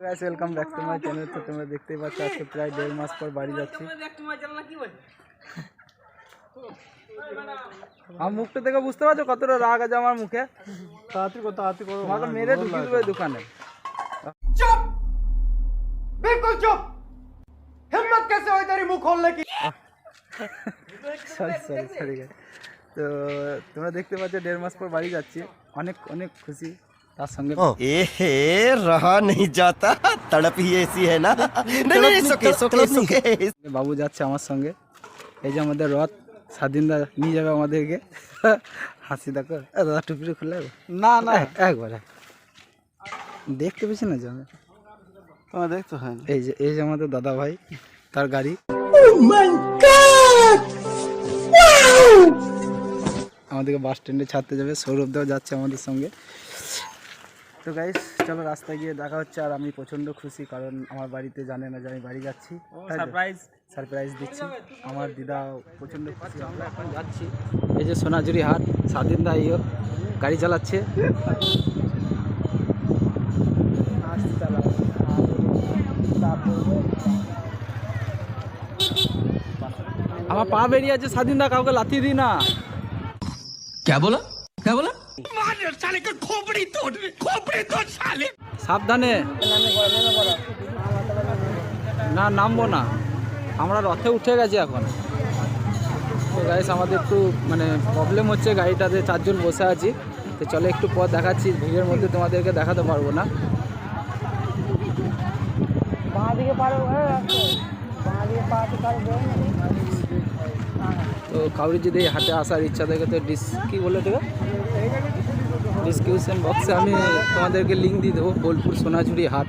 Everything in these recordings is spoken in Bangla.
Guys welcome back to my channel. तो তোমরা দেখতেই পাচ্ছ আজকে প্রায় 1.5 মাস পর বাড়ি যাচ্ছি। আমার মুখটা দেখে বুঝতে পারছো কতটা রাগ আছে আমার মুখে। তাড়াতাড়ি করো, আমাকে মেরে ঢুকিয়ে দেবে দোকানে। चुप, बिल्कुल चुप। हिम्मत कैसे हुई तेरी मुंह खोलने की? সরি তো তোমরা দেখতে পাচ্ছ 1.5 মাস পর বাড়ি যাচ্ছি। অনেক অনেক খুশি। তার সঙ্গে रहा नहीं जाता, तड़प ही ऐसी है ना। नहीं सोके বাবু যাচ্ছে আমার সঙ্গে। এই যে আমাদের রথ স্বাধীনদা নিয়ে যাবে আমাদেরকে। হাসি দেখো দাদা, টুপিটা খুলে না না একবার দেখতে পেয়েছি না জানো তোমার দেখতে হয়। এই যে আমাদের দাদা ভাই, তার গাড়ি। আমাদেরকে বাস স্ট্যান্ডে ছাড়তে যাবে। সৌরভদাও যাচ্ছে আমাদের সঙ্গে। তো গাইস চলো রাস্তায় গিয়ে দেখা হচ্ছে। আর আমি প্রচণ্ড খুশি, কারণ আমার বাড়িতে জানে না যে আমি বাড়ি যাচ্ছি। সারপ্রাইজ দিচ্ছি। আমার দিদা প্রচণ্ড খুশি। আমরা এখন যাচ্ছি এই যে সোনাঝুরি হাট। স্বাধীনদা ইয়ে গাড়ি চালাচ্ছে। আমার পা বেরিয়ে আছে স্বাধীনদা, কাউকে লাথি দি না। क्या बोला সাবধানে না, নামবো না। আমরা রথে উঠে গেছি এখন। তো গাইস আমাদের একটু মানে প্রবলেম হচ্ছে, গাড়িটাতে 4 জন বসে আছি। তো চলো একটু পর দেখাচ্ছি। ভিড়ের মধ্যে তোমাদেরকে দেখাতে পারবো না। তো কাউরি যদি এই হাটে আসার ইচ্ছা থাকে তো কি বলে দেবে, ডিসক্রিপশন বক্সে আমি তোমাদেরকে লিঙ্ক দিয়ে দেবো। বোলপুর সোনাঝুরি হাট।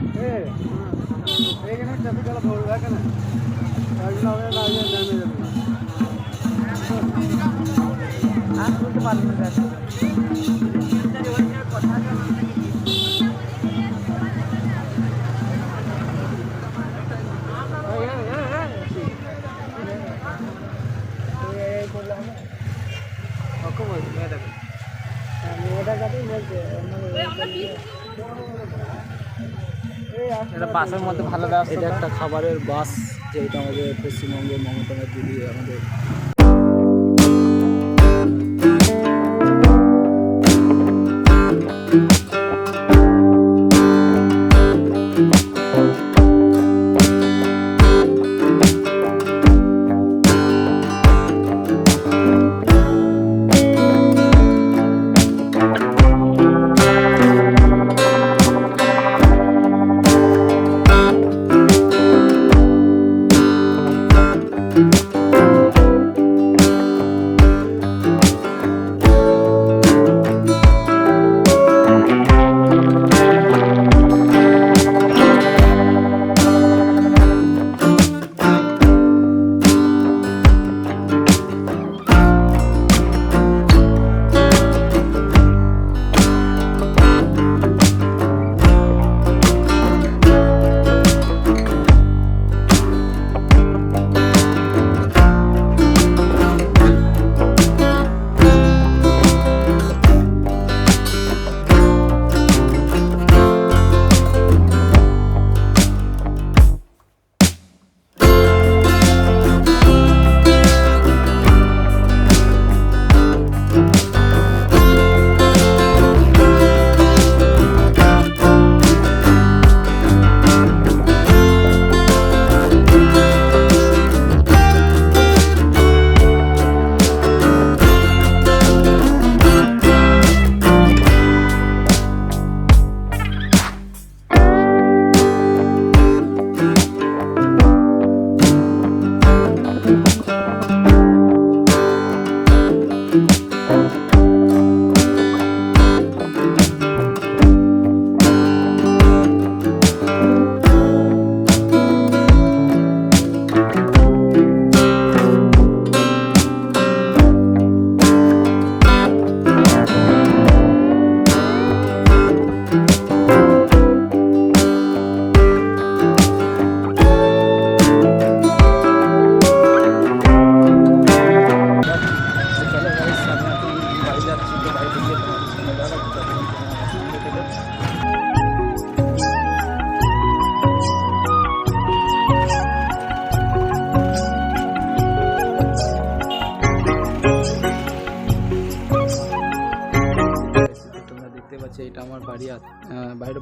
এটা বাসের মধ্যে ভালো ব্যবস্থা। এটা একটা খাবারের বাস, যেটা আমাদের পশ্চিমবঙ্গের মমতা দিদি আমাদের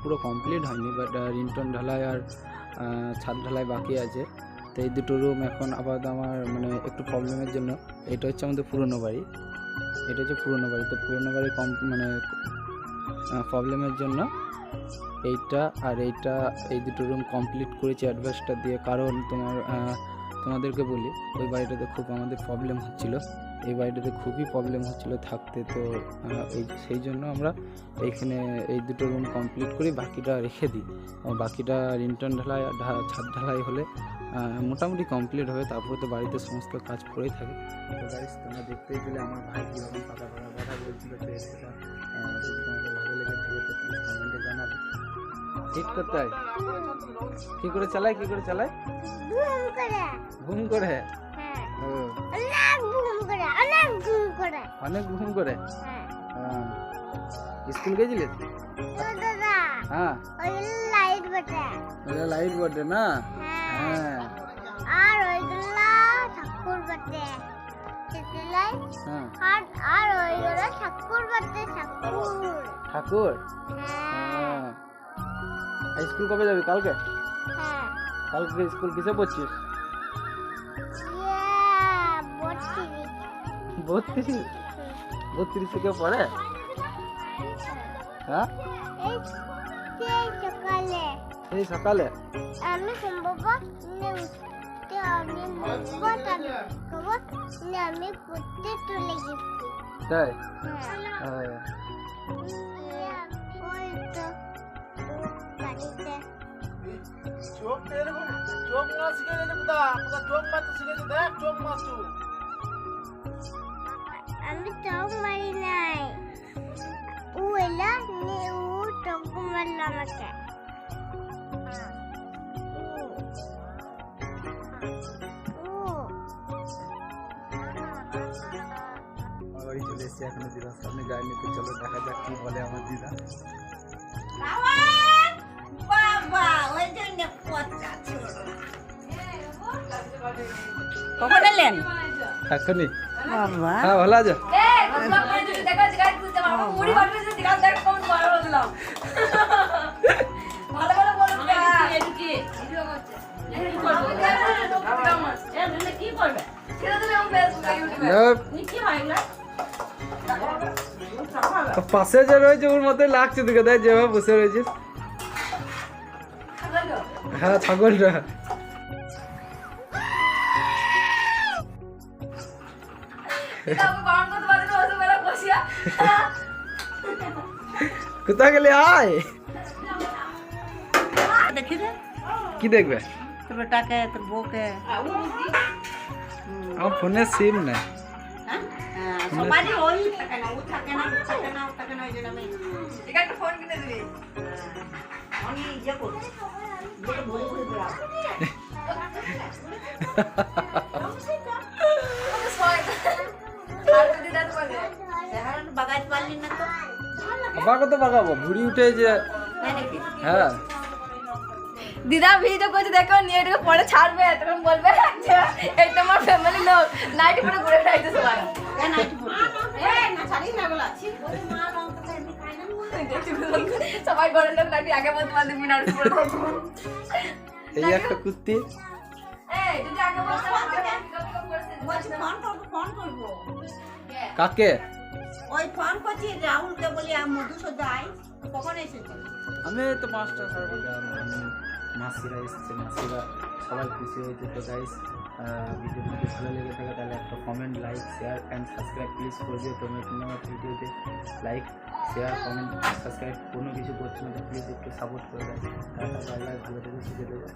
পুরো কমপ্লিট হয়নি, বাট রিন্টন ঢালাই আর ছাদ ঢালাই বাকি আছে। তো এই দুটো রুম এখন আপাতত আমার মানে একটু প্রবলেমের জন্য, এটা হচ্ছে আমাদের পুরনো বাড়ি, এটা হচ্ছে পুরনো বাড়ি। তো পুরনো বাড়ি মানে প্রবলেমের জন্য এইটা আর এইটা, এই দুটো রুম কমপ্লিট করেছি অ্যাডভান্সটা দিয়ে। কারণ তোমাদেরকে বলি, ওই বাড়িটাতে খুব আমাদের প্রবলেম হচ্ছিলো, এই বাড়িটাতে খুবই প্রবলেম হচ্ছিলো থাকতে। তো সেই জন্য আমরা এইখানে এই দুটো রুম কমপ্লিট করি, বাকিটা রেখে দিই। বাকিটা রিন্টন ঢালাই ছাদ ঢালাই হলে মোটামুটি কমপ্লিট হবে, তারপরে তো বাড়িতে সমস্ত কাজ পড়েই থাকে। তো গাইস তোমরা দেখতেই পেলে আমার ভাই কীরকম পাকা কথা বলছিল। তো সেটা যদি তোমাদের ভালো লেগে থাকে তো প্লিজ কমেন্টে জানাবে। ঠিক করতে হয়, কী করে চালায় ঘুম করে, ও অনেক ঘুম করে। স্কুল গেছিলি? হ্যাঁ লাইট বটে না, হ্যাঁ আর ওইগুলা ঠাকুর বটে, আর ওইগুলা ঠাকুর বটে, ঠাকুর। হ্যাঁ স্কুল কবে যাবি? কালকে? হ্যাঁ কালকে স্কুল কিসে পড়ছিস? 32 থেকে পড়ে? হ্যাঁ এই সকালে আমি সম্ভব আমি পড়তে চলে গেছি। তাই? ওই তো বাড়িতে আমি চোখ মারি নাই, ও এলা ও চোখ মারলো আমাকে। বাড়ি চলে এসেছি এখন দিদার সামনে গায়ে নিতে। চলো দেখা যাক কি বলে আমার দিদা। কখন এলেন? এখনই? বাবা হ্যাঁ ভালো আছো? পাশে যে রয়েছে ওর মতোই লাগছে তোকে, দেখ যেভাবে বসে রয়েছিস। হ্যাঁ ছাগলটা। কোথায় গেলে? আয় দেখি রে, কি দেখবে? তোর বেটাকে, তোর বউকে। আমার ফোনে সিম নাই। সবারই ওই থাকে না, ও থাকে না, ওই জন্য আমি একটা ফোন কিনে দিবি। আমি ইয়ে করছি, ঘুরে ঘুরে বেড়াবো। বাগাইতে পারলি না তো? আবার কত বাগাবো, ভুড়ি উঠে যে। হ্যাঁ দিদা ভিডিও করছে দেখো, নিয়ে এটাকে পরে ছাড়বে, তখন বলবে আচ্ছা এটা আমার ফ্যামিলি লোক, নাইটি পরে ঘুরে বেড়াইতে সবাই। সবাই ঘরের লোক নাইটি আগে বলতে পারবে মিনার উপরে থাকবো। এই একটা কুত্তি। এই যদি আগে বলতে ফোন করবো। কাকে? ওই ফোন করছি রাহুলকে, বলি মধুসূদন আই, কখন এসেছে? আমি তো 5টা সাড়ে 5টা। মাসিরা এসছে, মাসিরা সবাই খুশি হয়েছে। তো গাইস ভিডিও যদি ভালো লেগে থাকে তাহলে একটা comment, like, share and subscribe please করে দিও। তোমরা কিন্তু আমার ভিডিওতে লাইক, শেয়ার, কমেন্ট, সাবস্ক্রাইব কোনো কিছু করছো না, প্লিজ একটু সাপোর্ট করে দাও। টাটা বাই বাই, ভালো থেকে শিখে দেবে।